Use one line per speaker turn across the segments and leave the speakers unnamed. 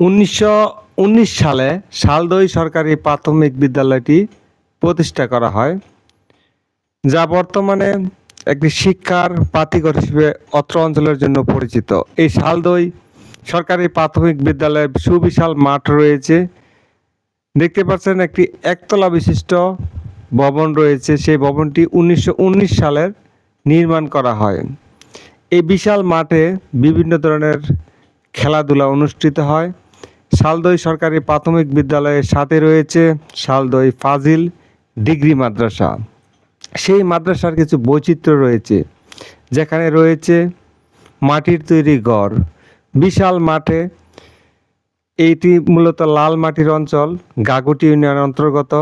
1919 সালে শালদই সরকারি প্রাথমিক বিদ্যালয়টি প্রতিষ্ঠা করা হয়, যা বর্তমানে একটি শিক্ষার বাতিঘর হিসেবে অত্র অঞ্চলের জন্য পরিচিত। এই শালদই সরকারি প্রাথমিক বিদ্যালয়ে সুবিশাল মাঠ রয়েছে। দেখতে পাচ্ছেন একটি একতলা বিশিষ্ট ভবন রয়েছে। সেই ভবনটি 1919 সালের নির্মাণ করা হয়। এই বিশাল মাঠে বিভিন্ন ধরনের খেলাধুলা অনুষ্ঠিত হয়। শালদই সরকারি প্রাথমিক বিদ্যালয়ের সাথে রয়েছে শালদই ফাজিল ডিগ্রি মাদ্রাসা। সেই মাদ্রাসার কিছু বৈচিত্র্য রয়েছে, যেখানে রয়েছে মাটির তৈরি ঘর। বিশাল মাঠে, এইটি মূলত লাল মাটির অঞ্চল, গাগুটি ইউনিয়নের অন্তর্গত।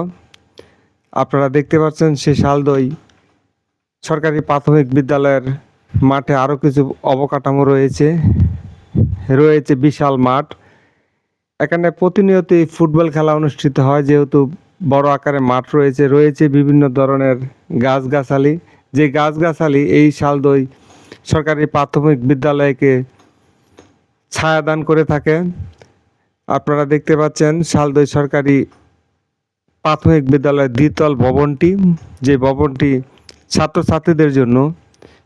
আপনারা দেখতে পাচ্ছেন সেই শালদই সরকারি প্রাথমিক বিদ্যালয়ের মাঠে আরও কিছু অবকাঠামো রয়েছে বিশাল মাঠ। এখানে প্রতিনিয়তই ফুটবল খেলা অনুষ্ঠিত হয়, যেহেতু বড় আকারে মাঠ রয়েছে বিভিন্ন ধরনের গাছগাছালি। যে গাছগাছালি এই শালদই সরকারি প্রাথমিক বিদ্যালয়কে ছায়াদান করে থাকে। আপনারা দেখতে পাচ্ছেন শালদই সরকারি প্রাথমিক বিদ্যালয়ের দ্বিতল ভবনটি, যে ভবনটি ছাত্রছাত্রীদের জন্য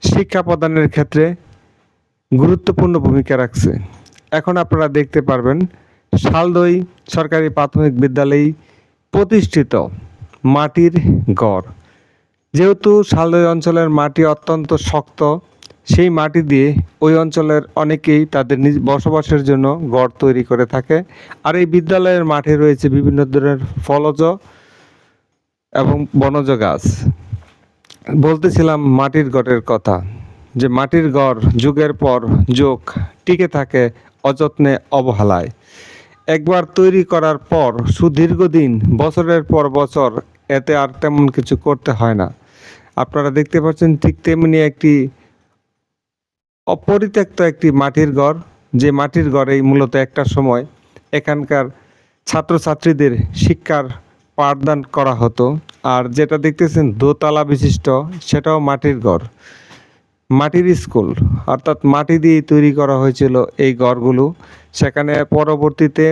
শিক্ষা প্রদানের ক্ষেত্রে গুরুত্বপূর্ণ ভূমিকা রাখছে। এখন আপনারা দেখতে পারবেন শালদই সরকারি প্রাথমিক বিদ্যালয়ে প্রতিষ্ঠিত মাটির গড়। যেহেতু শালদই অঞ্চলের মাটি অত্যন্ত শক্ত, সেই মাটি দিয়ে ওই অঞ্চলের অনেকেই তাদের নিজ বসবাসের জন্য গড় তৈরি করে থাকে। আর এই বিদ্যালয়ের মাঠে রয়েছে বিভিন্ন ধরনের ফলজ এবং বনজ গাছ। বলতেছিলাম মাটির গড়ের কথা, যে মাটির গড় যুগের পর যুগ টিকে থাকে অযত্নে অবহেলায়। একবার তৈরি করার পর সুদীর্ঘদিন বছরের পর বছর এতে আর তেমন কিছু করতে হয় না। আপনারা দেখতে পাচ্ছেন ঠিক তেমনি একটি অপরিত্যক্ত একটি মাটির ঘর, যে মাটির ঘরেই মূলত একটা সময় এখানকার ছাত্রছাত্রীদের শিক্ষার পাঠদান করা হতো। আর যেটা দেখতেছেন দোতলা বিশিষ্ট, সেটাও মাটির ঘর, মাটির স্কুল, অর্থাৎ মাটি দিয়ে তৈরি করা হয়েছিল এই ঘরগুলো। সেখানে পরবর্তীতে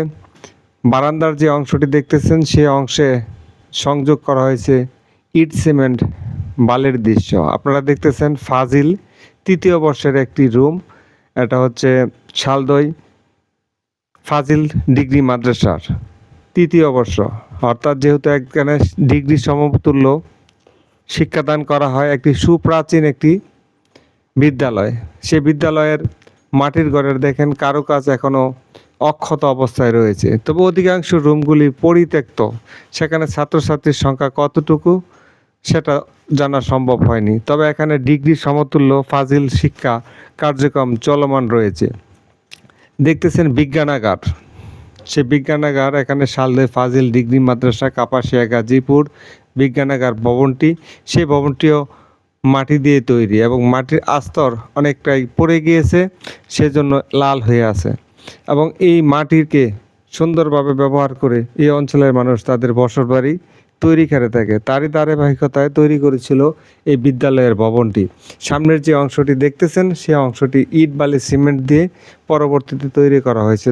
বারান্দার যে অংশটি দেখতেছেন সেই অংশে সংযোগ করা হয়েছে ইট সিমেন্ট বালির দৃশ্য। আপনারা দেখতেছেন ফাজিল তৃতীয় বর্ষের একটি রুম। এটা হচ্ছে শালদই ফাজিল ডিগ্রি মাদ্রাসার তৃতীয় বর্ষ, অর্থাৎ যেহেতু এখানে ডিগ্রি সমতুল্য শিক্ষাদান করা হয়, একটি সুপ্রাচীন একটি বিদ্যালয়। সে বিদ্যালয়ের মাটির ঘরের দেখেন কারুকাজ এখনও অক্ষত অবস্থায় রয়েছে, তবে অধিকাংশ রুমগুলি পরিত্যক্ত। সেখানে ছাত্রছাত্রীর সংখ্যা কতটুকু সেটা জানা সম্ভব হয়নি, তবে এখানে ডিগ্রি সমতুল্য ফাজিল শিক্ষা কার্যক্রম চলমান রয়েছে। দেখতেছেন বিজ্ঞানাগার, সে বিজ্ঞানাগার এখানে শালদই ফাজিল ডিগ্রি মাদ্রাসা কাপাসিয়া গাজীপুর বিজ্ঞানাগার ভবনটি, সেই ভবনটিও মাটি দিয়ে তৈরি এবং মাটির আস্তর অনেকটাই পড়ে গিয়েছে, সেজন্য লাল হয়ে আছে। এবং এই মাটিকে সুন্দরভাবে ব্যবহার করে এই অঞ্চলের মানুষ তাদের বসতবাড়ি তৈরি করে থাকে। তারই ধারাবাহিকতায় তৈরি করেছিল এই বিদ্যালয়ের ভবনটি। সামনের যে অংশটি দেখতেছেন সে অংশটি ইট বালি সিমেন্ট দিয়ে পরবর্তীতে তৈরি করা হয়েছে।